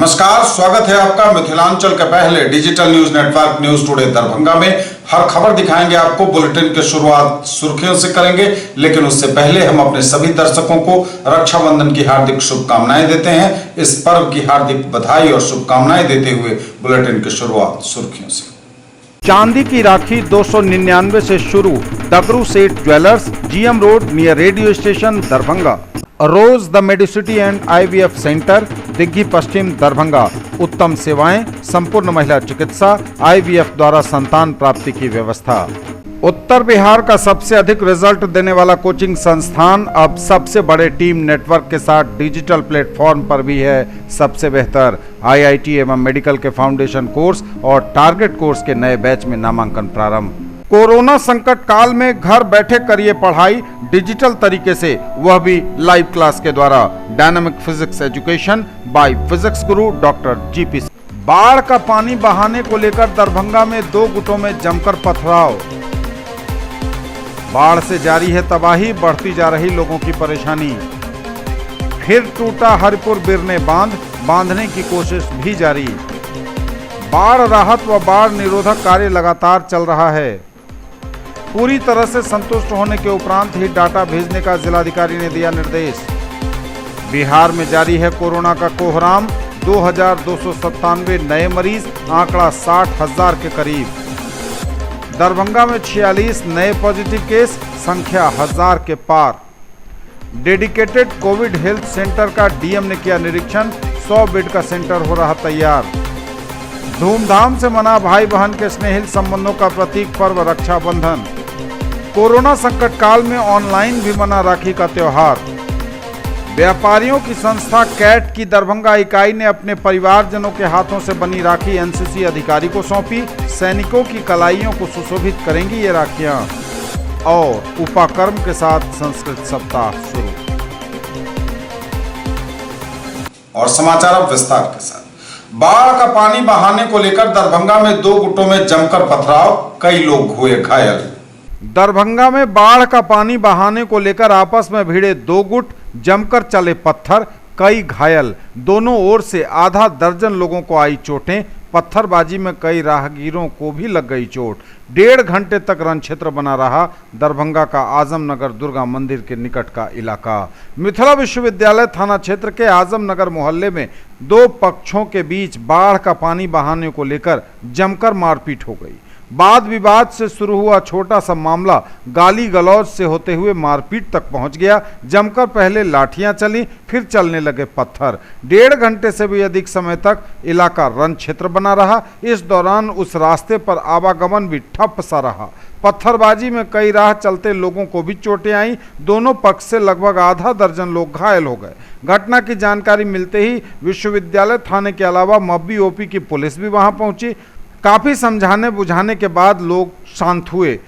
नमस्कार, स्वागत है आपका मिथिलांचल के पहले digital news network news today Darbhanga में। हर खबर दिखाएंगे आपको। बुलेटिन की शुरुआत सुर्खियों से करेंगे, लेकिन उससे पहले हम अपने सभी दर्शकों को रक्षाबंधन की हार्दिक शुभकामनाएं देते हैं। इस पर्व की हार्दिक बधाई और शुभकामनाएं देते हुए बुलेटिन की शुरुआत सुर्खियों से। चांदी की राखी 299 से शुरू। Dagru Seth jewellers, GM road near radio station Darbhanga. Rose the Medicity and IVF centre, Digghi Paschim Darbhanga. उत्तम सेवाएं, संपूर्ण महिला चिकित्सा, आईवीएफ द्वारा संतान प्राप्ति की व्यवस्था। उत्तर बिहार का सबसे अधिक रिजल्ट देने वाला कोचिंग संस्थान अब सबसे बड़े टीम नेटवर्क के साथ डिजिटल प्लेटफॉर्म पर भी है सबसे बेहतर। आईआईटी एवं मेडिकल के फाउंडेशन कोर्स और टारगेट कोर्स के नए बैच में नामांकन प्रारंभ। कोरोना संकट काल में घर बैठे करिए पढ़ाई डिजिटल तरीके से, वह भी लाइव क्लास के द्वारा। Dynamic physics education by physics Guru doctor GP. बाढ़ का पानी बहाने को लेकर दरभंगा में दो गुटों में जमकर पथराव। बाढ़ से जारी है तबाही, बढ़ती जा रही लोगों की परेशानी। फिर टूटा हरिपुर बिरने बांध, बांधने की कोशिश भी जारी। बाढ़ राहत व बाढ़ निरोधक कार्य लगातार चल रहा है। पूरी तरह से संतुष्ट होने के उपरांत ही डाटा भेजने का जिलाधिकारी ने दिया निर्देश। बिहार में जारी है कोरोना का कोहराम, 2297 नए मरीज, आंकड़ा 60,000 के करीब। दरभंगा में 46 नए पॉजिटिव केस, संख्या 1000 के पार। डेडिकेटेड कोविड हेल्थ सेंटर का डीएम ने किया निरीक्षण, 100 बेड का सेंटर हो रहा तैयार। धूमधाम से मना भाई बहन के स्नेहिल संबंधों का प्रतीक पर्व रक्षाबंधन। कोरोना संकट काल में ऑनलाइन भी मना राखी का त्योहार। व्यापारियों की संस्था कैट की दरभंगा इकाई ने अपने परिवारजनों के हाथों से बनी राखी एनसीसी अधिकारी को सौंपी। सैनिकों की कलाइयों को सुशोभित करेंगी ये राखियां। और उपाकर्म के साथ संस्कृत सप्ताह शुरू। और समाचार अब विस्तार के साथ। बाढ़ का पानी बहाने को लेकर दरभंगा में दो गुटों में जमकर पथराव, कई लोग हुए घायल। दरभंगा में बाढ़ का पानी बहाने को लेकर आपस में भिड़े दो गुट, जमकर चले पत्थर, कई घायल। दोनों ओर से आधा दर्जन लोगों को आई चोटें। पत्थरबाजी में कई राहगीरों को भी लग गई चोट। 1.5 घंटे तक रण क्षेत्र बना रहा दरभंगा का आजमनगर दुर्गा मंदिर के निकट का इलाका। मिथिला विश्वविद्यालय थाना क्षेत्र के आजमनगर मोहल्ले में दो पक्षों के बीच बाढ़ का पानी बहाने को लेकर जमकर मारपीट हो गई। वाद विवाद से शुरू हुआ छोटा सा मामला गाली गलौज से होते हुए मारपीट तक पहुंच गया। जमकर पहले लाठियां चली, फिर चलने लगे पत्थर। 1.5 घंटे से भी अधिक समय तक इलाका रण क्षेत्र बना रहा। इस दौरान उस रास्ते पर आवागमन भी ठप सा रहा। पत्थरबाजी में कई राह चलते लोगों को भी चोटें आईं। दोनों पक्ष से लगभग आधा दर्जन लोग घायल हो गए। घटना की जानकारी मिलते ही विश्वविद्यालय थाने के अलावा मब्बी ओपी की पुलिस भी वहां पहुंची। काफ़ी समझाने बुझाने के बाद लोग शांत हुए।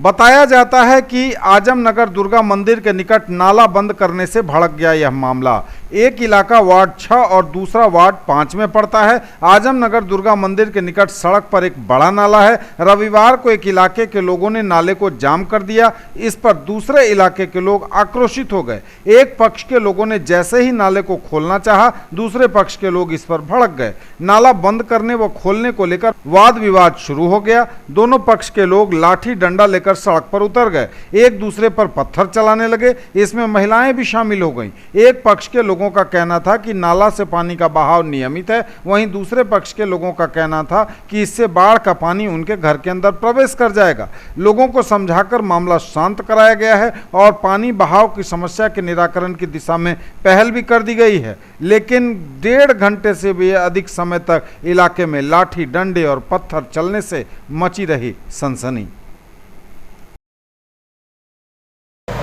बताया जाता है कि आजमनगर दुर्गा मंदिर के निकट नाला बंद करने से भड़क गया यह मामला। एक इलाका वार्ड 6 और दूसरा वार्ड 5 में पड़ता है। आजमनगर दुर्गा मंदिर के निकट सड़क पर एक बड़ा नाला है। रविवार को एक इलाके के लोगों ने नाले को जाम कर दिया। इस पर दूसरे इलाके के लोग आक्रोशित हो गए। एक पक्ष के लोगों ने जैसे ही नाले को खोलना चाहा, दूसरे पक्ष के लोग इस पर भड़क गए। नाला बंद करने व खोलने को लेकर वाद विवाद शुरू हो गया। दोनों पक्ष के लोग लाठी डंडा लेकर सड़क पर उतर गए, एक दूसरे पर पत्थर चलाने लगे। इसमें महिलाएं भी शामिल हो गईं। एक पक्ष के लोगों का कहना था कि नाला से पानी का बहाव नियमित है, वहीं दूसरे पक्ष के लोगों का कहना था कि इससे बाढ़ का पानी उनके घर के अंदर प्रवेश कर जाएगा। लोगों को समझाकर मामला शांत कराया गया है और पानी बहाव की समस्या के निराकरण की दिशा में पहल भी कर दी गई है। लेकिन 1.5 घंटे से भी अधिक समय तक इलाके में लाठी डंडे और पत्थर चलने से मची रही सनसनी।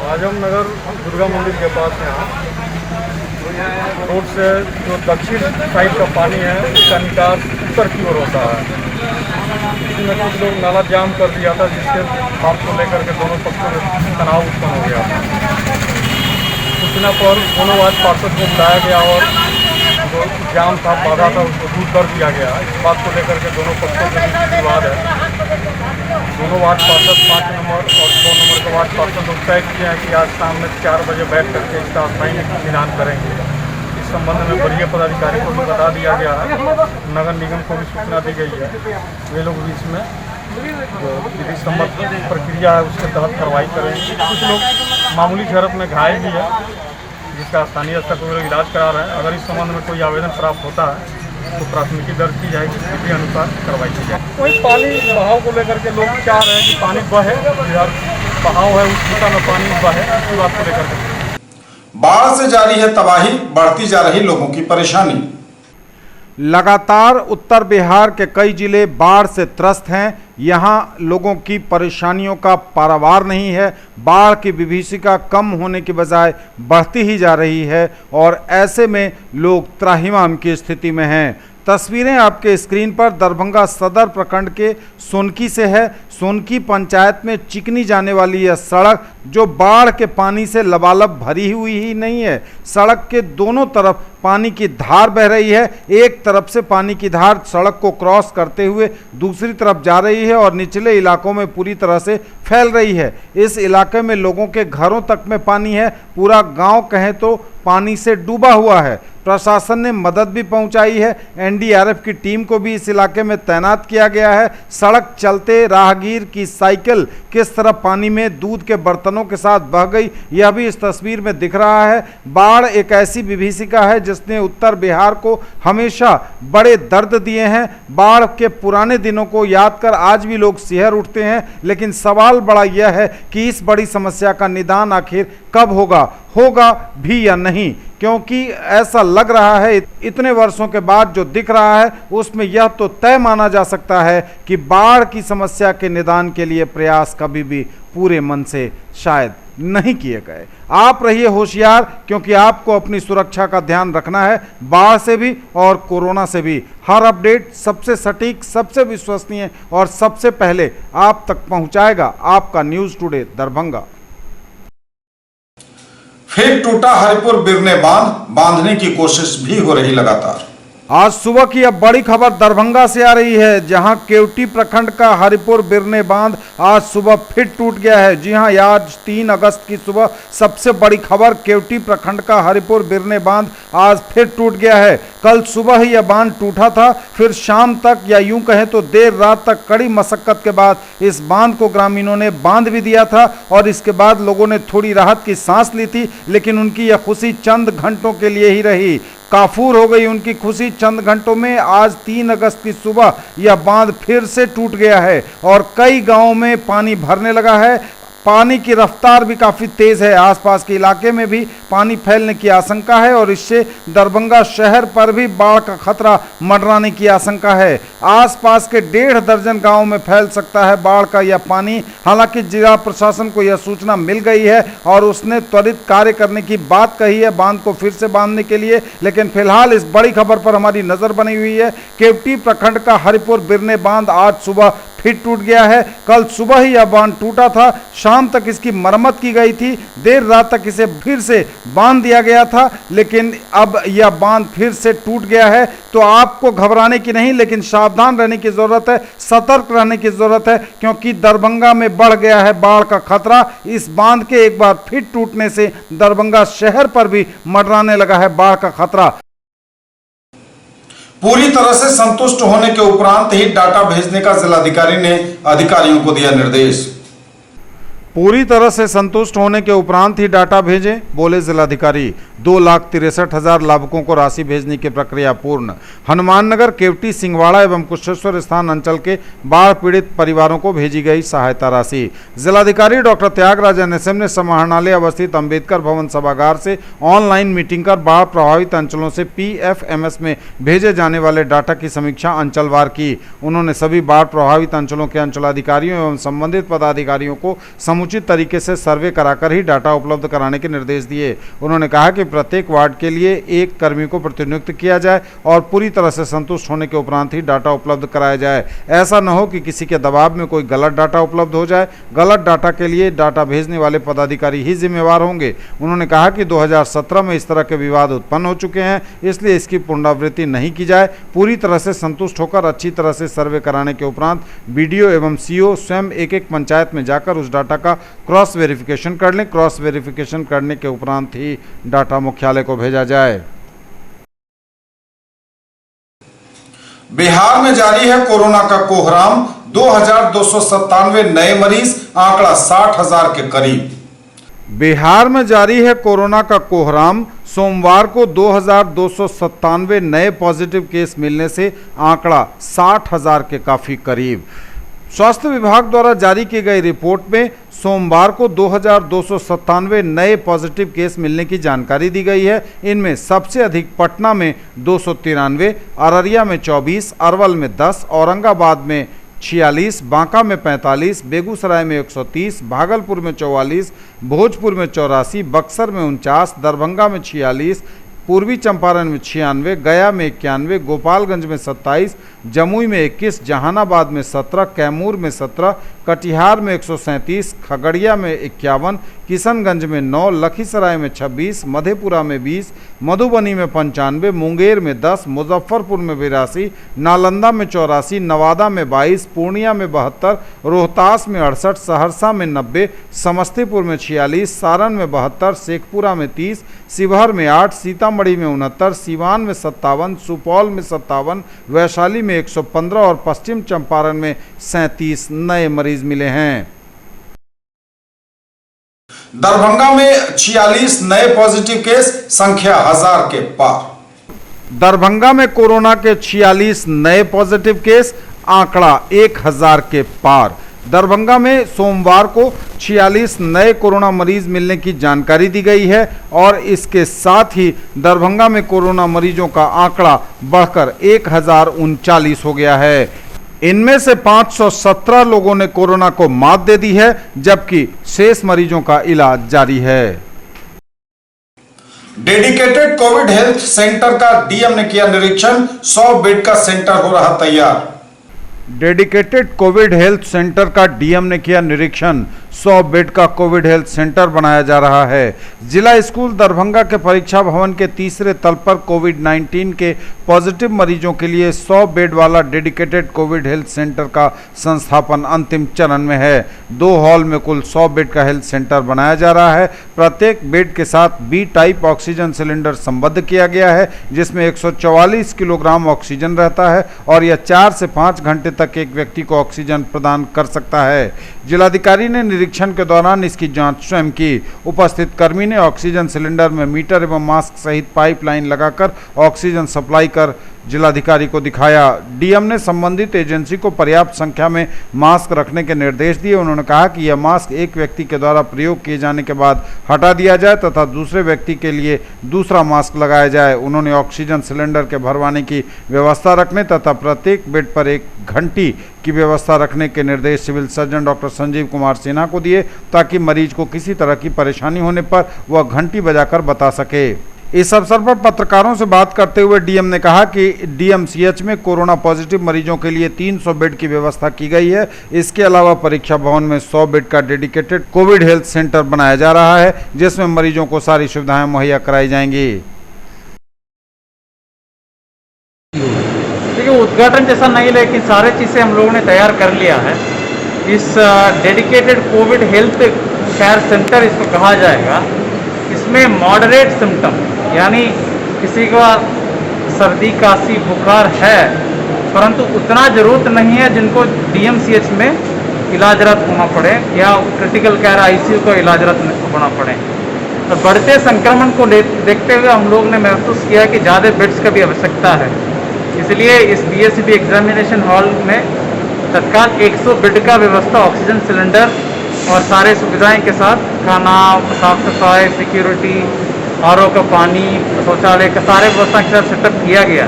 आजमनगर दुर्गा मंदिर के पास यहाँ रोड से जो दक्षिण साइड का पानी है उसका निकास उत्तर की ओर होता है। इसमें कुछ लोग नाला जाम कर दिया था, जिसके बात को लेकर के दोनों पक्षों में तनाव उत्पन्न हो गया था। सूचना पर दोनों वार्ड पार्षद को बुलाया गया और जो जाम था, बाधा था, उसको दूर कर दिया गया। इस बात को लेकर के दोनों पक्षों के बीच विवाद है। दोनों वार्ड पार्षद 5 नंबर और 2 नंबर के वार्ड पार्षद लोग तय किए हैं कि आज शाम में 4 बजे बैठ करके इसका स्थायी निदान करेंगे। इस संबंध में वरीय पदाधिकारी को भी बता दिया गया है, नगर निगम को भी सूचना दी गई है। वे लोग भी इसमें जो विधि सम्मत प्रक्रिया है उसके तहत कार्रवाई करेंगे। कुछ लोग मामूली झड़प में घायल भी है, जिसका स्थानीय स्तर पर इलाज करा रहे हैं। अगर इस संबंध में कोई आवेदन प्राप्त होता है तो प्राथमिकी दर्ज की जाएगी, विधि अनुसार कार्रवाई की जाएगी। वही पानी बहाव को लेकर के लोग चाह रहे हैं कि पानी बहे, इधर बहाव है उस दिशा में पानी बहे, इसी बात को लेकर के। बाढ़ से जारी है तबाही, बढ़ती जा रही लोगों की परेशानी। लगातार उत्तर बिहार के कई जिले बाढ़ से त्रस्त हैं। यहां लोगों की परेशानियों का पारावार नहीं है। बाढ़ की विभीषिका कम होने के बजाय बढ़ती ही जा रही है और ऐसे में लोग त्राहिमाम की स्थिति में हैं। तस्वीरें आपके स्क्रीन पर दरभंगा सदर प्रखंड के सोनकी से है। सोनकी पंचायत में चिकनी जाने वाली यह सड़क जो बाढ़ के पानी से लबालब भरी हुई ही नहीं है, सड़क के दोनों तरफ पानी की धार बह रही है। एक तरफ से पानी की धार सड़क को क्रॉस करते हुए दूसरी तरफ जा रही है और निचले इलाकों में पूरी तरह से फैल रही है। इस इलाके में लोगों के घरों तक में पानी है। पूरा गांव कहें तो पानी से डूबा हुआ है। प्रशासन ने मदद भी पहुंचाई है। एनडीआरएफ की टीम को भी इस इलाके में तैनात किया गया है। सड़क चलते राहगीर की साइकिल किस तरह पानी में दूध के बर्तनों के साथ बह गई, यह भी इस तस्वीर में दिख रहा है। बाढ़ एक ऐसी विभीषिका है जिसने उत्तर बिहार को हमेशा बड़े दर्द दिए हैं। बाढ़ के पुराने दिनों को याद कर आज भी लोग सिहर उठते हैं, लेकिन सवाल बड़ा यह है कि इस बड़ी समस्या का निदान आखिर कब होगा भी या नहीं, क्योंकि ऐसा लग रहा है इतने वर्षों के बाद जो दिख रहा है उसमें यह तो तय माना जा सकता है कि बाढ़ की समस्या के निदान के लिए प्रयास कभी भी पूरे मन से शायद नहीं किए गए। आप रहिए होशियार, क्योंकि आपको अपनी सुरक्षा का ध्यान रखना है, बाढ़ से भी और कोरोना से भी। हर अपडेट सबसे सटीक, सबसे विश्वसनीय और सबसे पहले आप तक पहुंचाएगा आपका न्यूज़ टुडे दरभंगा। फिर टूटा हरिपुर बिरने बांधने की कोशिश भी हो रही लगातार। आज सुबह की अब बड़ी खबर दरभंगा से आ रही है, जहां केवटी प्रखंड का हरिपुर बिरने बांध आज सुबह फिर टूट गया है। जी हां, आज 3 अगस्त की सुबह सबसे बड़ी खबर, केवटी प्रखंड का हरिपुर बिरने बांध आज फिर टूट गया है। कल सुबह ही यह बांध टूटा था, फिर शाम तक या यूं कहें तो देर रात तक कड़ी मशक्कत के बाद इस बांध को ग्रामीणों ने बांध भी दिया था और इसके बाद लोगों ने थोड़ी राहत की सांस ली थी, लेकिन उनकी यह खुशी चंद घंटों के लिए ही रही। काफूर हो गई उनकी खुशी चंद घंटों में। आज 3 अगस्त की सुबह यह बांध फिर से टूट गया है और कई गांवों में पानी भरने लगा है। पानी की रफ्तार भी काफ़ी तेज़ है। आसपास के इलाके में भी पानी फैलने की आशंका है और इससे दरभंगा शहर पर भी बाढ़ का खतरा मंडराने की आशंका है। आसपास के 1.5 दर्जन गांव में फैल सकता है बाढ़ का यह पानी। हालांकि जिला प्रशासन को यह सूचना मिल गई है और उसने त्वरित कार्य करने की बात कही है बांध को फिर से बांधने के लिए, लेकिन फिलहाल इस बड़ी खबर पर हमारी नज़र बनी हुई है। केवटी प्रखंड का हरिपुर बिरने बांध आज सुबह फिर टूट गया है। कल सुबह ही यह बांध टूटा था, शाम तक इसकी मरम्मत की गई थी, देर रात तक इसे फिर से बांध दिया गया था, लेकिन अब यह बांध फिर से टूट गया है। तो आपको घबराने की नहीं, लेकिन सावधान रहने की जरूरत है, सतर्क रहने की जरूरत है, क्योंकि दरभंगा में बढ़ गया है बाढ़ का खतरा। इस बांध के एक बार फिर टूटने से दरभंगा शहर पर भी मंडराने लगा है बाढ़ का खतरा। पूरी तरह से संतुष्ट होने के उपरांत ही डाटा भेजने का जिलाधिकारी ने अधिकारियों को दिया निर्देश। पूरी तरह से संतुष्ट होने के उपरांत ही डाटा भेजें, बोले जिलाधिकारी। 2,63,000 लाभुकों को राशि भेजने की प्रक्रिया पूर्ण। हनुमाननगर, केवटी, सिंहवाड़ा एवं कुशेश्वर स्थान अंचल के बाढ़ पीड़ित परिवारों को भेजी गई सहायता राशि। जिलाधिकारी डॉक्टर त्यागराज NSM ने समाहरणालय अवस्थित अंबेडकर भवन सभागार से ऑनलाइन मीटिंग कर बाढ़ प्रभावित अंचलों से PFMS में भेजे जाने वाले डाटा की समीक्षा अंचलवार की। उन्होंने सभी बाढ़ प्रभावित अंचलों के अंचलाधिकारियों एवं संबंधित पदाधिकारियों को समुचित तरीके से सर्वे कराकर ही डाटा उपलब्ध कराने के निर्देश दिए। उन्होंने कहा कि प्रत्येक वार्ड के लिए एक कर्मी को प्रतिनियुक्त किया जाए और पूरी तरह से संतुष्ट होने के उपरांत ही डाटा उपलब्ध कराया जाए। ऐसा न हो कि किसी के दबाव में कोई गलत डाटा उपलब्ध हो जाए। गलत डाटा के लिए डाटा भेजने वाले पदाधिकारी ही जिम्मेवार होंगे। उन्होंने कहा कि 2017 में इस तरह के विवाद उत्पन्न हो चुके हैं, इसलिए इसकी पुनरावृत्ति नहीं की जाए। पूरी तरह से संतुष्ट होकर अच्छी तरह से सर्वे कराने के उपरांत BDO एवं CO स्वयं एक पंचायत में जाकर उस डाटा का क्रॉस वेरिफिकेशन कर लें। क्रॉस वेरिफिकेशन करने के उपरांत ही डाटा मुख्यालय को भेजा जाए। बिहार में जारी है कोरोना का कोहराम, 2297 नए मरीज, आंकड़ा 60,000 के करीब। बिहार में जारी है कोरोना का कोहराम, सोमवार को 2297 नए पॉजिटिव केस मिलने से आंकड़ा 60,000 के काफी करीब। स्वास्थ्य विभाग द्वारा जारी की गई रिपोर्ट में सोमवार को 2297 नए पॉजिटिव केस मिलने की जानकारी दी गई है। इनमें सबसे अधिक पटना में 293, अररिया में 24, अरवल में 10, औरंगाबाद में 46, बांका में 45, बेगूसराय में 130, भागलपुर में 44, भोजपुर में 84, बक्सर में 49, दरभंगा में 46, पूर्वी चंपारण में 96, गया में 91, गोपालगंज में 27, जमुई में 21, जहानाबाद में 17, कैमूर में 17, कटिहार में 137, खगड़िया में 51, किशनगंज में 9, लखीसराय में 26, मधेपुरा में 20, मधुबनी में 95, मुंगेर में 10, मुजफ्फरपुर में 82, नालंदा में 84, नवादा में 22, पूर्णिया में 72, रोहतास में 68, सहरसा में 90, समस्तीपुर में 46, सारण में 72, शेखपुरा में 30, शिवहर में 8, सीतामढ़ी में 69, सीवान में 57, सुपौल में 57, वैशाली में 115 और पश्चिम चंपारण में 37 नए मरीज मिले हैं। दरभंगा में 46 नए पॉजिटिव केस, संख्या 1000 के पार। दरभंगा में कोरोना के 46 नए पॉजिटिव केस, आंकड़ा 1000 के पार। दरभंगा में सोमवार को 46 नए कोरोना मरीज मिलने की जानकारी दी गई है और इसके साथ ही दरभंगा में कोरोना मरीजों का आंकड़ा बढ़कर 1039 हो गया है। इनमें से 517 लोगों ने कोरोना को मात दे दी है, जबकि शेष मरीजों का इलाज जारी है। डेडिकेटेड कोविड हेल्थ सेंटर का डीएम ने किया निरीक्षण, 100 बेड का सेंटर हो रहा तैयार। डेडिकेटेड कोविड हेल्थ सेंटर का डीएम ने किया निरीक्षण, 100 बेड का कोविड हेल्थ सेंटर बनाया जा रहा है। जिला स्कूल दरभंगा के परीक्षा भवन के तीसरे तल पर कोविड-19 के पॉजिटिव मरीजों के लिए 100 बेड वाला डेडिकेटेड कोविड हेल्थ सेंटर का संस्थापन अंतिम चरण में है। 2 हॉल में कुल 100 बेड का हेल्थ सेंटर बनाया जा रहा है। प्रत्येक बेड के साथ बी टाइप ऑक्सीजन सिलेंडर संबद्ध किया गया है, जिसमें 144 किलोग्राम ऑक्सीजन रहता है और यह 4 से 5 घंटे तक एक व्यक्ति को ऑक्सीजन प्रदान कर सकता है। जिलाधिकारी ने निरीक्षण के दौरान इसकी जांच स्वयं की। उपस्थित कर्मी ने ऑक्सीजन सिलेंडर में मीटर एवं मास्क सहित पाइपलाइन लगाकर ऑक्सीजन सप्लाई कर जिलाधिकारी को दिखाया। डीएम ने संबंधित एजेंसी को पर्याप्त संख्या में मास्क रखने के निर्देश दिए। उन्होंने कहा कि यह मास्क एक व्यक्ति के द्वारा प्रयोग किए जाने के बाद हटा दिया जाए तथा दूसरे व्यक्ति के लिए दूसरा मास्क लगाया जाए। उन्होंने ऑक्सीजन सिलेंडर के भरवाने की व्यवस्था रखने तथा प्रत्येक बेड पर 1 घंटी की व्यवस्था रखने के निर्देश civil surgeon doctor Sanjeev Kumar Sinha को दिए, ताकि मरीज को किसी तरह की परेशानी होने पर वह घंटी बजाकर बता सके। इस अवसर पर पत्रकारों से बात करते हुए डीएम ने कहा कि डीएमसीएच में कोरोना पॉजिटिव मरीजों के लिए 300 बेड की व्यवस्था की गई है। इसके अलावा परीक्षा भवन में 100 बेड का डेडिकेटेड कोविड हेल्थ सेंटर बनाया जा रहा है, जिसमें मरीजों को सारी सुविधाएं मुहैया कराई जाएंगी। देखिए, उद्घाटन जैसा नहीं, लेकिन सारे चीज़ें हम लोगों ने तैयार कर लिया है। इस dedicated Covid health care centre इसको कहा जाएगा। इसमें मॉडरेट सिम्टम यानी किसी का सर्दी खांसी बुखार है परंतु उतना ज़रूरत नहीं है जिनको डीएमसीएच में इलाजरत होना पड़े या क्रिटिकल केयर आईसीयू को इलाजरत होना पड़े। तो बढ़ते संक्रमण को देखते हुए हम लोग ने महसूस किया कि ज़्यादा बेड्स का भी आवश्यकता है। इसलिए इस बीएससीबी एग्जामिनेशन हॉल में तत्काल 100 बेड का व्यवस्था ऑक्सीजन सिलेंडर और सारे सुविधाएं के साथ खाना, साफ सफाई, सिक्योरिटी, आरओ का पानी, शौचालय का सारे व्यवस्था के साथ सेटअप किया गया।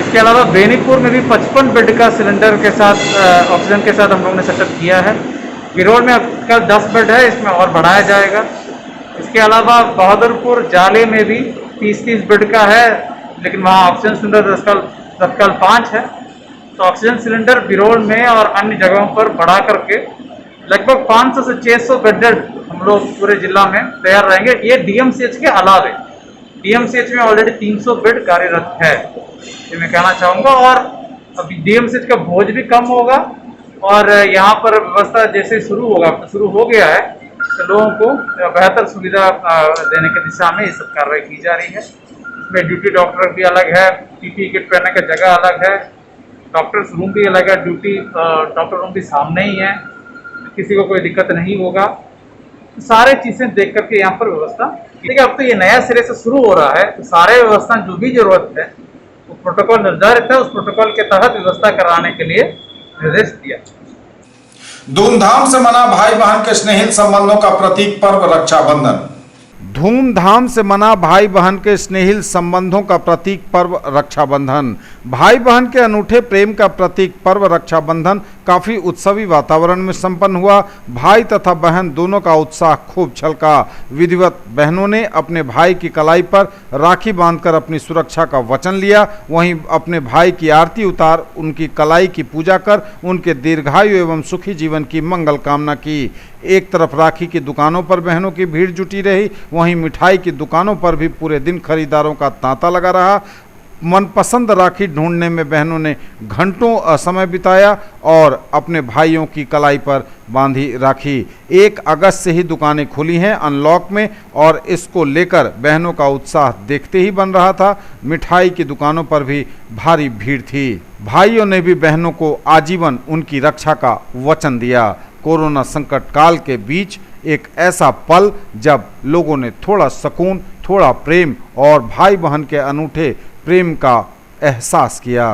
इसके अलावा बेनीपुर में भी 55 बेड का सिलेंडर के साथ ऑक्सीजन के साथ हम लोगों ने सेटअप किया है। बिरोल में अब कल 10 बेड है, इसमें और बढ़ाया जाएगा। इसके अलावा बहादुरपुर जाले में भी 30-30 बेड का है, लेकिन वहाँ ऑक्सीजन सिलेंडर तत्काल 5 है। तो ऑक्सीजन सिलेंडर बिरोल में और अन्य जगहों पर बढ़ा करके लगभग 500 से 600 बेडेड हम लोग पूरे जिला में तैयार रहेंगे। ये डीएमसीएच के अलावे डीएमसीएच में ऑलरेडी 300 बेड कार्यरत है, ये मैं कहना चाहूँगा। और अभी डीएमसीएच का बोझ भी कम होगा और यहाँ पर व्यवस्था जैसे शुरू हो गया है, तो लोगों को बेहतर सुविधा देने की दिशा में ये सब कार्रवाई की जा रही है। इसमें ड्यूटी डॉक्टर भी अलग है, पीपीई किट पहनने का जगह अलग है, डॉक्टर्स रूम भी अलग है, ड्यूटी डॉक्टर रूम भी सामने ही है, किसी को कोई दिक्कत नहीं होगा। तो सारे चीज़ें देख करके यहाँ पर व्यवस्था, ठीक है। अब तो ये नया सिरे से शुरू हो रहा है, तो सारे व्यवस्था जो भी जरूरत है वो प्रोटोकॉल निर्धारित है, उस प्रोटोकॉल के तहत व्यवस्था कराने के लिए निर्देश दिया। धूमधाम से मना भाई बहन के स्नेहित संबंधों का प्रतीक पर्व रक्षाबंधन। धूमधाम से मना भाई बहन के स्नेहिल संबंधों का प्रतीक पर्व रक्षाबंधन। भाई बहन के अनूठे प्रेम का प्रतीक पर्व रक्षाबंधन काफी उत्सवी वातावरण में संपन्न हुआ। भाई तथा बहन दोनों का उत्साह खूब छलका। विधिवत बहनों ने अपने भाई की कलाई पर राखी बांधकर अपनी सुरक्षा का वचन लिया। वहीं अपने भाई की आरती उतार उनकी कलाई की पूजा कर उनके दीर्घायु एवं सुखी जीवन की मंगल कामना की। एक तरफ राखी की दुकानों पर बहनों की भीड़ जुटी रही, वहीं मिठाई की दुकानों पर भी पूरे दिन खरीदारों का तांता लगा रहा। मनपसंद राखी ढूंढने में बहनों ने घंटों समय बिताया और अपने भाइयों की कलाई पर बांधी राखी। 1 अगस्त से ही दुकानें खुली हैं अनलॉक में और इसको लेकर बहनों का उत्साह देखते ही बन रहा था। मिठाई की दुकानों पर भी भारी भीड़ थी। भाइयों ने भी बहनों को आजीवन उनकी रक्षा का वचन दिया। कोरोना संकट काल के बीच एक ऐसा पल जब लोगों ने थोड़ा सुकून, थोड़ा प्रेम और भाई बहन के अनूठे प्रेम का एहसास किया।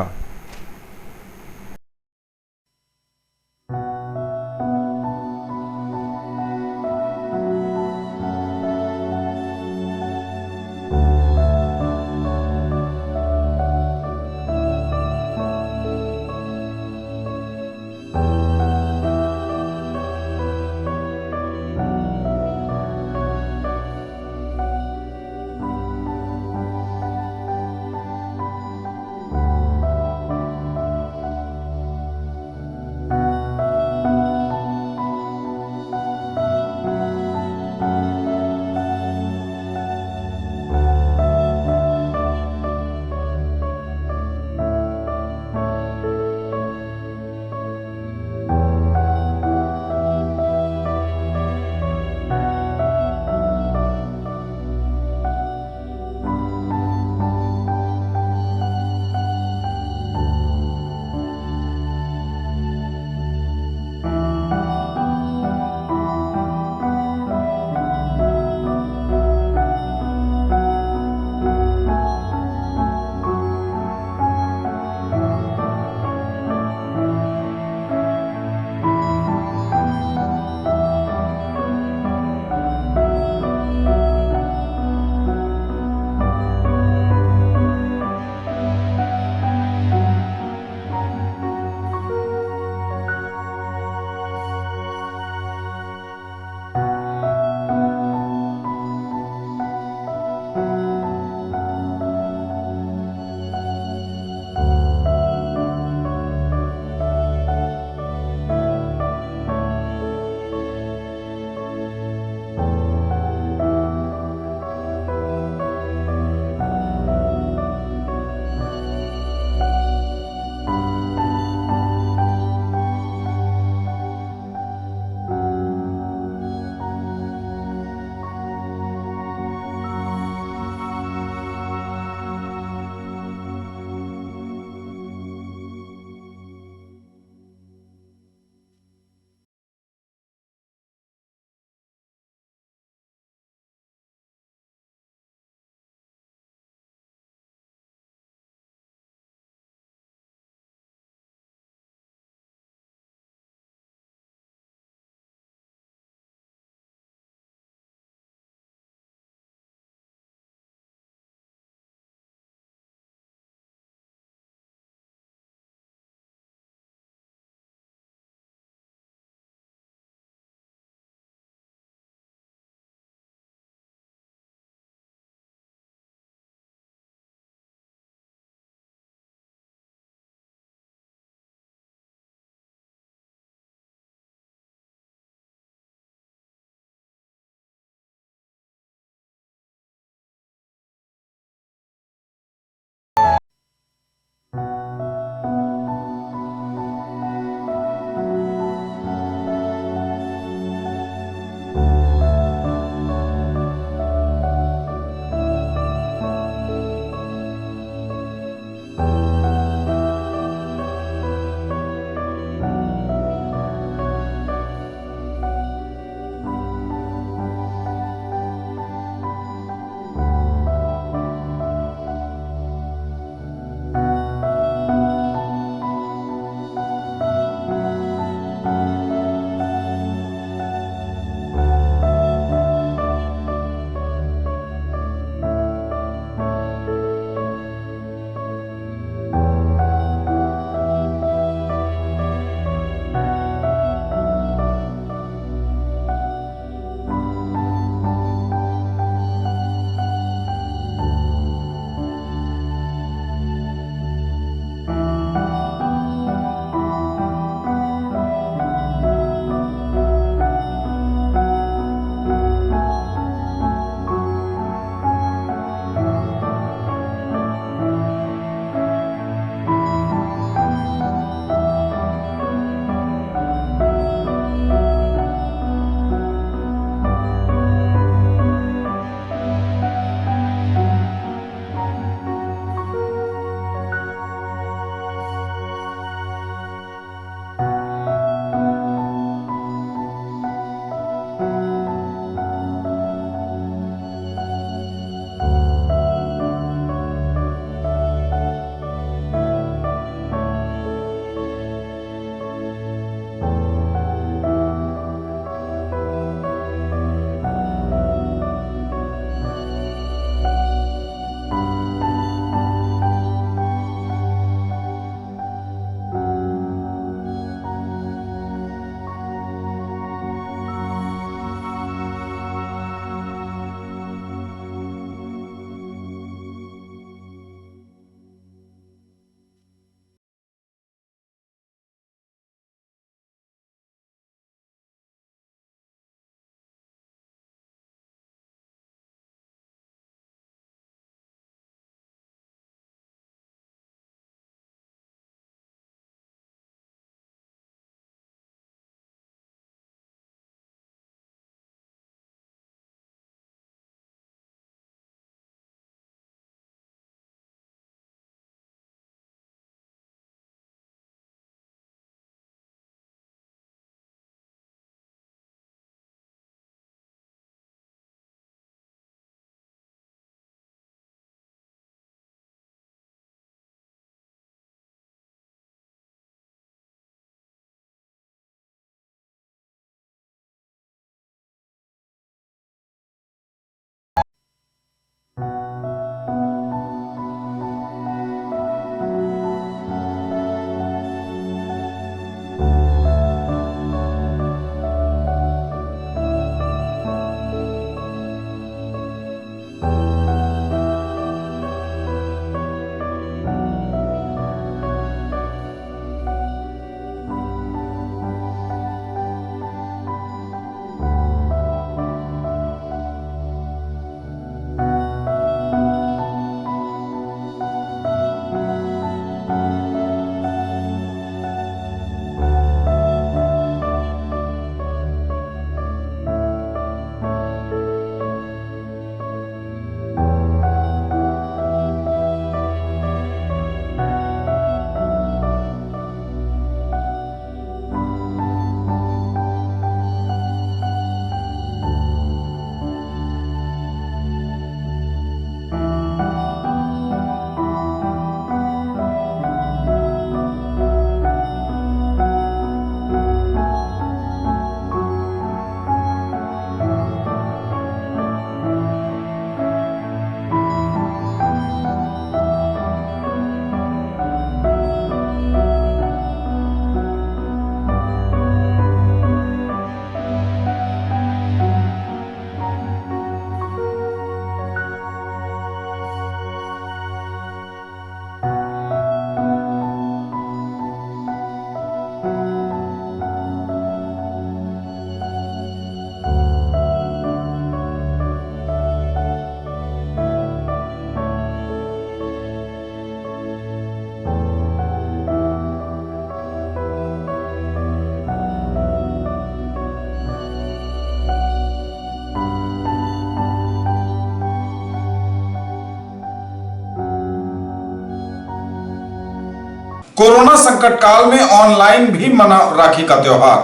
कोरोना संकट काल में ऑनलाइन भी मना राखी का त्योहार।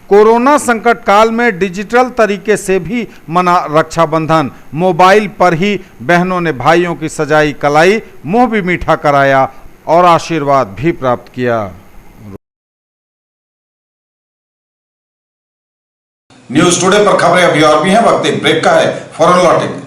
कोरोना संकट काल में डिजिटल तरीके से भी मना रक्षाबंधन। मोबाइल पर ही बहनों ने भाइयों की सजाई कलाई, मुंह भी मीठा कराया और आशीर्वाद भी प्राप्त किया। न्यूज टुडे पर खबरें अभी और भी हैं, वक्त एक ब्रेक का है, फौरन लौटेंगे।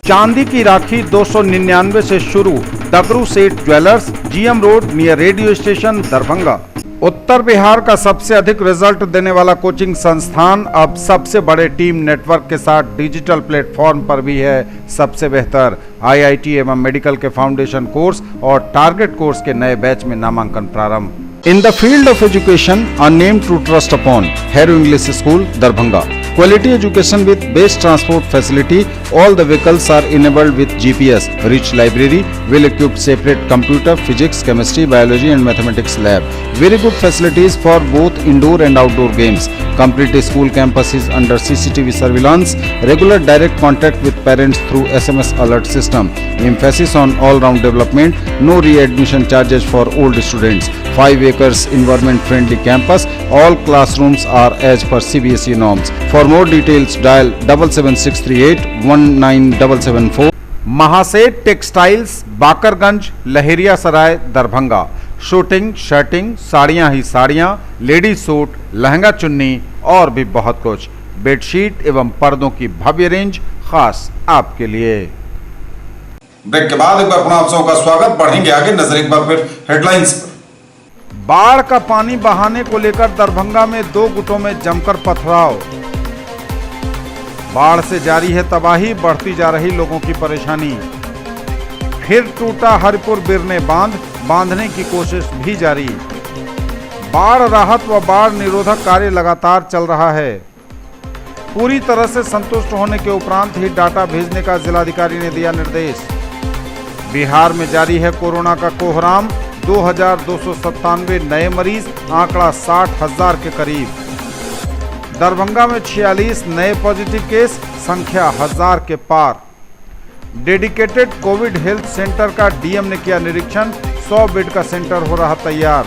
चांदी की राखी 299 से शुरू। Dagru Seth jewellers, GM road near radio station, Darbhanga. उत्तर बिहार का सबसे अधिक रिजल्ट देने वाला कोचिंग संस्थान अब सबसे बड़े टीम नेटवर्क के साथ डिजिटल प्लेटफॉर्म पर भी है सबसे बेहतर। आईआईटी एवं मेडिकल के फाउंडेशन कोर्स और टारगेट कोर्स के नए बैच में नामांकन प्रारंभ। In the field of education, a name to trust upon, Hero English School, Darbhanga. Quality education with best transport facility. All the vehicles are enabled with GPS. Rich library, well-equipped separate computer, physics, chemistry, biology and mathematics lab. Very good facilities for both indoor and outdoor games. Complete school campus is under CCTV surveillance. Regular direct contact with parents through SMS alert system. Emphasis on all-round development. No re-admission charges for old students. 5 acres environment friendly campus. All classrooms are as per CBSE norms. For more details dial 77638 19774। Mahaseth textiles, Bakarganj, Laheria Sarai, Darbhanga. Shooting, shirting, साड़ियां ही साड़ियां, ladies suit, lehenga चुन्नी और भी बहुत कुछ। Bedsheet एवं पर्दों की भव्य रेंज खास आपके लिए। ब्रेक के बाद एक बार पुनः आप सबों का स्वागत। बढ़ेंगे आगे, नजर एक बार फिर हेडलाइंस पर। बाढ़ का पानी बहाने को लेकर दरभंगा में 2 गुटों में जमकर पथराव। बाढ़ से जारी है तबाही, बढ़ती जा रही लोगों की परेशानी। फिर टूटा हरिपुर बिरने बांध, बांधने की कोशिश भी जारी। बाढ़ राहत व बाढ़ निरोधक कार्य लगातार चल रहा है। पूरी तरह से संतुष्ट होने के उपरांत ही डाटा भेजने का जिलाधिकारी ने दिया निर्देश। बिहार में जारी है कोरोना का कोहराम, 2297 नए मरीज, आंकड़ा 60,000 के करीब। दरभंगा में 46 नए पॉजिटिव केस, संख्या 1000 के पार। डेडिकेटेड कोविड हेल्थ सेंटर का डीएम ने किया निरीक्षण, 100 बेड का सेंटर हो रहा तैयार।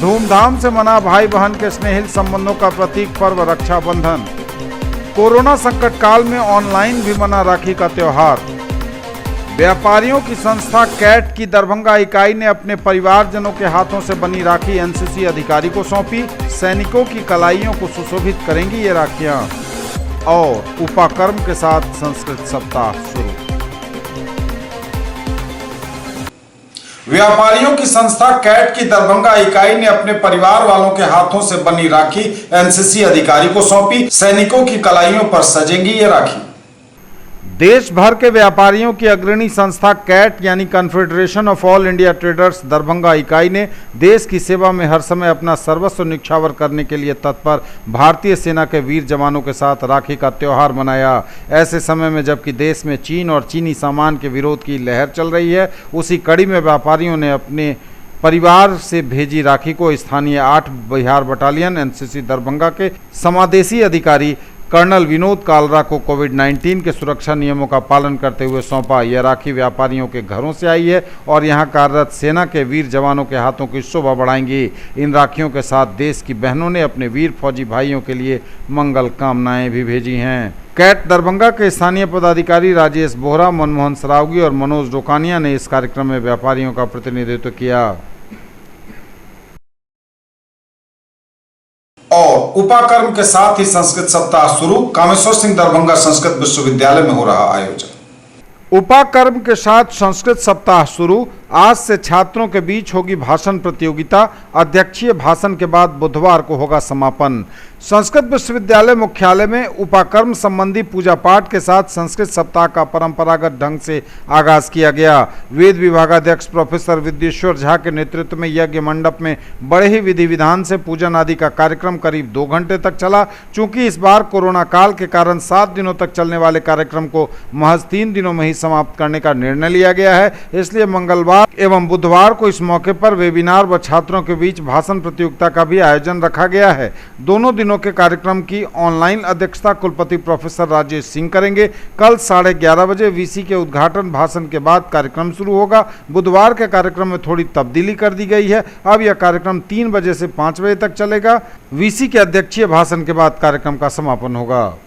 धूमधाम से मना भाई बहन के स्नेहिल संबंधों का प्रतीक पर्व रक्षाबंधन। कोरोना संकट काल में ऑनलाइन भी मना राखी का त्योहार। व्यापारियों की संस्था कैट की दरभंगा इकाई ने अपने परिवारजनों के हाथों से बनी राखी एनसीसी अधिकारी को सौंपी। सैनिकों की कलाइयों को सुशोभित करेंगी ये राखियां। और उपाकर्म के साथ संस्कृत सप्ताह शुरू। व्यापारियों की संस्था कैट की दरभंगा इकाई ने अपने परिवार वालों के हाथों से बनी राखी एनसीसी अधिकारी को सौंपी। सैनिकों की कलाइयों पर सजेंगी ये राखी। देश भर के व्यापारियों की अग्रणी संस्था कैट यानी confederation of all India traders Darbhanga इकाई ने देश की सेवा में हर समय अपना सर्वस्व न्यौछावर करने के लिए तत्पर भारतीय सेना के वीर जवानों के साथ राखी का त्योहार मनाया। ऐसे समय में जबकि देश में चीन और चीनी सामान के विरोध की लहर चल रही है, उसी कड़ी में व्यापारियों ने अपने परिवार से भेजी राखी को स्थानीय 8 बिहार बटालियन एनसीसी दरभंगा के समादेशी अधिकारी कर्नल विनोद कालरा को कोविड-19 के सुरक्षा नियमों का पालन करते हुए सौंपा। यह राखी व्यापारियों के घरों से आई है और यहां कार्यरत सेना के वीर जवानों के हाथों की शोभा बढ़ाएंगी। इन राखियों के साथ देश की बहनों ने अपने वीर फौजी भाइयों के लिए मंगल कामनाएं भी भेजी हैं। कैट दरभंगा के स्थानीय पदाधिकारी राजेश बोहरा, मनमोहन सरावगी और मनोज डोकानिया ने इस कार्यक्रम में व्यापारियों का प्रतिनिधित्व किया। और उपाकर्म के साथ ही संस्कृत सप्ताह शुरू। कामेश्वर सिंह दरभंगा संस्कृत विश्वविद्यालय में हो रहा आयोजन। उपाकर्म के साथ संस्कृत सप्ताह शुरू। आज से छात्रों के बीच होगी भाषण प्रतियोगिता। अध्यक्षीय भाषण के बाद बुधवार को होगा समापन। संस्कृत विश्वविद्यालय मुख्यालय में उपाकर्म संबंधी पूजा पाठ के साथ संस्कृत सप्ताह का परंपरागत ढंग से आगाज किया गया। वेद विभागाध्यक्ष प्रोफेसर विद्येश्वर झा के नेतृत्व में यज्ञ मंडप में बड़े ही विधि विधान से पूजन आदि का कार्यक्रम करीब 2 घंटे तक चला। चूंकि इस बार कोरोना काल के कारण 7 दिनों तक चलने वाले कार्यक्रम को महज 3 दिनों में ही समाप्त करने का निर्णय लिया गया है, इसलिए मंगलवार शनिवार एवं बुधवार को इस मौके पर वेबिनार व छात्रों के बीच भाषण प्रतियोगिता का भी आयोजन रखा गया है। दोनों दिनों के कार्यक्रम की ऑनलाइन अध्यक्षता कुलपति प्रोफेसर राजेश सिंह करेंगे। कल 11:30 बजे वीसी के उद्घाटन भाषण के बाद कार्यक्रम शुरू होगा। बुधवार के कार्यक्रम में थोड़ी तब्दीली कर दी गई है। अब यह कार्यक्रम 3 बजे से 5 बजे तक चलेगा। वीसी के अध्यक्षीय भाषण के बाद कार्यक्रम का समापन होगा।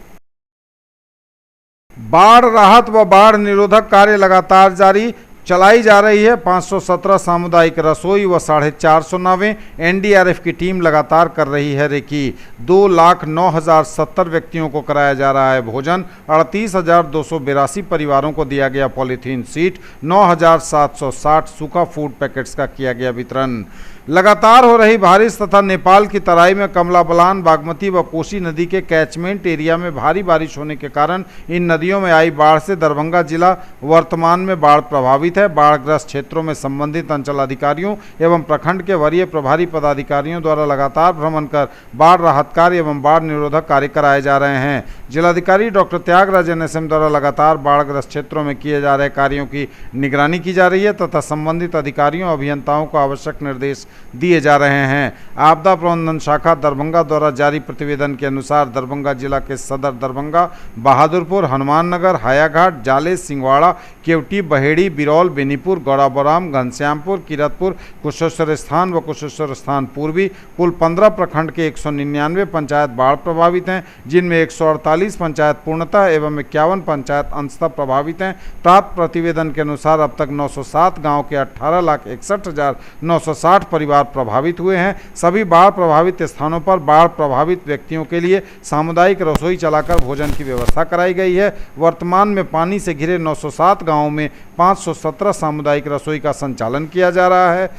बाढ़ राहत व बाढ़ निरोधक कार्य लगातार जारी, चलाई जा रही है। 517 सामुदायिक रसोई व 450 नावें एनडीआरएफ की टीम लगातार कर रही है रेकी। 2,09,070 व्यक्तियों को कराया जा रहा है भोजन। 38,282 परिवारों को दिया गया पॉलीथीन सीट। 9,760 सूखा फूड पैकेट्स का किया गया वितरण। लगातार हो रही बारिश तथा नेपाल की तराई में कमला बलान, बागमती व कोसी नदी के कैचमेंट एरिया में भारी बारिश होने के कारण इन नदियों में आई बाढ़ से दरभंगा जिला वर्तमान में बाढ़ प्रभावित है। बाढ़ग्रस्त क्षेत्रों में संबंधित अंचल अधिकारियों एवं प्रखंड के वरीय प्रभारी पदाधिकारियों द्वारा लगातार भ्रमण कर बाढ़ राहत कार्य एवं बाढ़ निरोधक कार्य कराए जा रहे हैं। जिलाधिकारी डॉक्टर त्यागराज NSM द्वारा लगातार बाढ़ग्रस्त क्षेत्रों में किए जा रहे कार्यों की निगरानी की जा रही है तथा संबंधित अधिकारियों अभियंताओं को आवश्यक निर्देश दिए जा रहे हैं। आपदा प्रबंधन शाखा दरभंगा द्वारा जारी प्रतिवेदन के अनुसार दरभंगा जिला के सदर दरभंगा, बहादुरपुर, हनुमान नगर, हायाघाट, जाले, सिंगवाड़ा, केवटी, बहेड़ी, बिरौल, बेनीपुर, गौड़ाबोराम, घनश्यामपुर, किरतपुर, कुशेश्वर स्थान व कुशेश्वर स्थान पूर्वी कुल 15 प्रखंड के 199 पंचायत बाढ़ प्रभावित हैं, जिनमें 148 पंचायत पूर्णतः एवं 51 पंचायत अंशतः प्रभावित हैं। प्राप्त प्रतिवेदन के अनुसार अब तक 907 गाँव के 18,61,960 परिवार प्रभावित हुए हैं। सभी बाढ़ प्रभावित स्थानों पर बाढ़ प्रभावित व्यक्तियों के लिए सामुदायिक रसोई चलाकर भोजन की व्यवस्था कराई गई है। वर्तमान में पानी से घिरे 907 गांवों में 517 सामुदायिक रसोई का संचालन किया जा रहा है,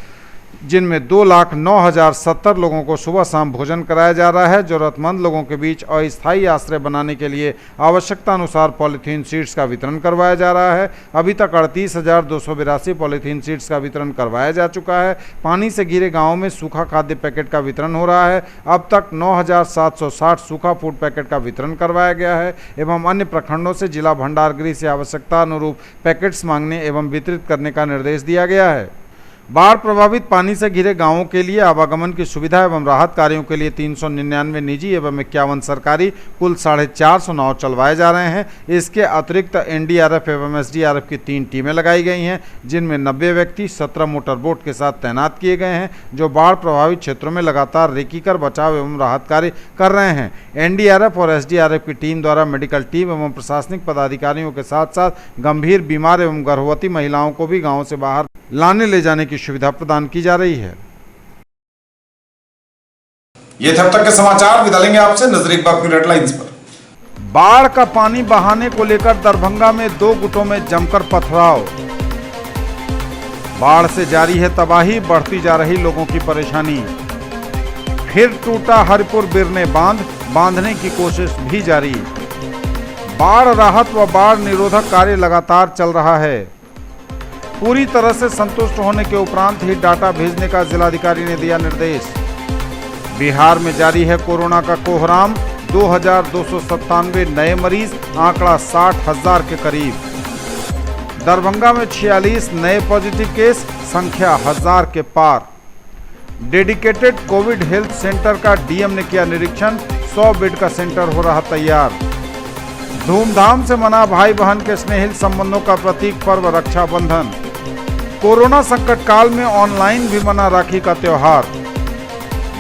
जिनमें 2,09,070 लोगों को सुबह शाम भोजन कराया जा रहा है। जरूरतमंद लोगों के बीच अस्थायी आश्रय बनाने के लिए आवश्यकता अनुसार पॉलीथीन शीट्स का वितरण करवाया जा रहा है। अभी तक 38,282 पॉलीथीन शीट्स का वितरण करवाया जा चुका है। पानी से घिरे गांवों में सूखा खाद्य पैकेट का वितरण हो रहा है। अब तक 9,760 सूखा फूड पैकेट का वितरण करवाया गया है एवं अन्य प्रखंडों से जिला भंडार गृह से आवश्यकता अनुरूप पैकेट्स मांगने एवं वितरित करने का निर्देश दिया गया है। बाढ़ प्रभावित पानी से घिरे गांवों के लिए आवागमन की सुविधा एवं राहत कार्यों के लिए 399 निजी एवं 51 सरकारी कुल 450 नाव चलवाए जा रहे हैं। इसके अतिरिक्त एनडीआरएफ एवं एसडीआरएफ की 3 टीमें लगाई गई हैं, जिनमें 90 व्यक्ति 17 मोटर बोट के साथ तैनात किए गए हैं, जो बाढ़ प्रभावित क्षेत्रों में लगातार रेकी कर बचाव एवं राहत कार्य कर रहे हैं। एनडीआरएफ और एसडीआरएफ की टीम द्वारा मेडिकल टीम एवं प्रशासनिक पदाधिकारियों के साथ साथ गंभीर बीमार एवं गर्भवती महिलाओं को भी गाँव से बाहर लाने ले जाने की सुविधा प्रदान की जा रही है। ये थे अब तक के समाचार। विदा लेंगे आपसे, नजर एक बार फिर हेडलाइंस पर। बाढ़ का पानी बहाने को लेकर दरभंगा में 2 गुटों में जमकर पथराव। बाढ़ से जारी है तबाही, बढ़ती जा रही लोगों की परेशानी। फिर टूटा हरिपुर बिरने बांध, बांधने की कोशिश भी जारी। बाढ़ राहत व बाढ़ निरोधक कार्य लगातार चल रहा है। पूरी तरह से संतुष्ट होने के उपरांत ही डाटा भेजने का जिलाधिकारी ने दिया निर्देश। बिहार में जारी है कोरोना का कोहराम, 2,297 नए मरीज, आंकड़ा 60,000 के करीब। दरभंगा में 46 नए पॉजिटिव केस, संख्या 1000 के पार। डेडिकेटेड कोविड हेल्थ सेंटर का डीएम ने किया निरीक्षण, 100 बेड का सेंटर हो रहा तैयार। धूमधाम से मना भाई बहन के स्नेहिल संबंधों का प्रतीक पर्व रक्षाबंधन। कोरोना संकट काल में ऑनलाइन भी मना राखी का त्योहार।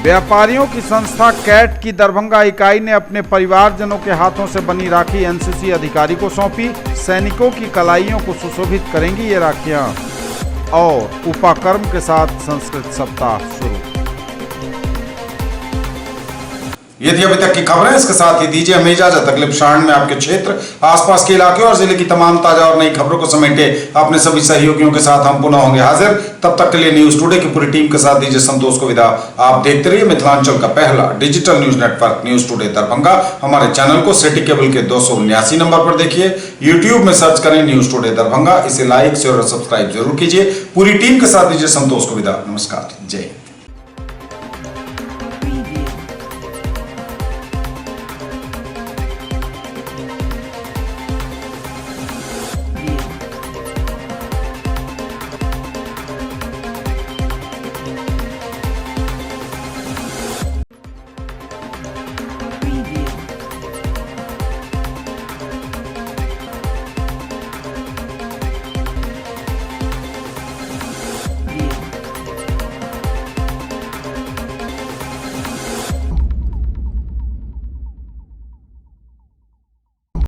व्यापारियों की संस्था कैट की दरभंगा इकाई ने अपने परिवारजनों के हाथों से बनी राखी एनसीसी अधिकारी को सौंपी। सैनिकों की कलाइयों को सुशोभित करेंगी ये राखियां। और उपाकर्म के साथ संस्कृत सप्ताह शुरू। ये थी अभी तक की खबरें। इसके साथ ही दीजिए हमें इजाजत। अगले प्रसारण में आपके क्षेत्र, आसपास के इलाके और जिले की तमाम ताजा और नई खबरों को समेटे अपने सभी सहयोगियों के साथ हम पुनः होंगे हाजिर। तब तक के लिए न्यूज टुडे की पूरी टीम के साथ दीजिए संतोष को विदा। आप देखते रहिए मिथिलांचल का पहला digital news network news today Darbhanga. हमारे चैनल को सिटी केबल के 279 नंबर पर देखिए। यूट्यूब में सर्च करें न्यूज टुडे दरभंगा। इसे लाइक शेयर और सब्सक्राइब जरूर कीजिए। पूरी टीम के साथ दीजिए संतोष को विदा। नमस्कार, जय हिंद।